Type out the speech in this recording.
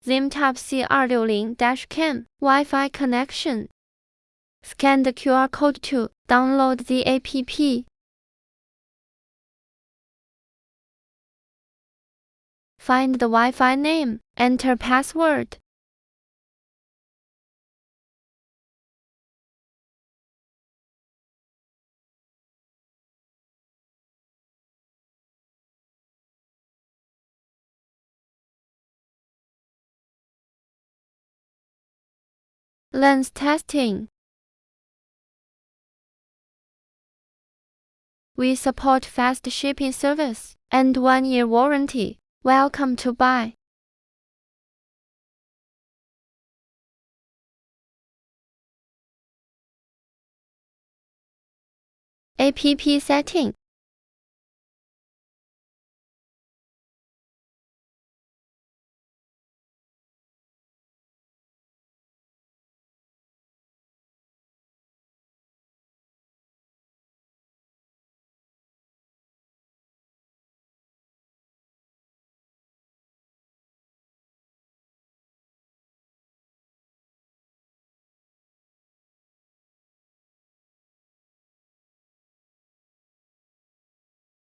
Zimtop C260-CAM Wi-Fi connection. Scan the QR code to download the app. Find the Wi-Fi name, enter password. Lens testing. We support fast shipping service and 1-year warranty. Welcome to buy. App setting.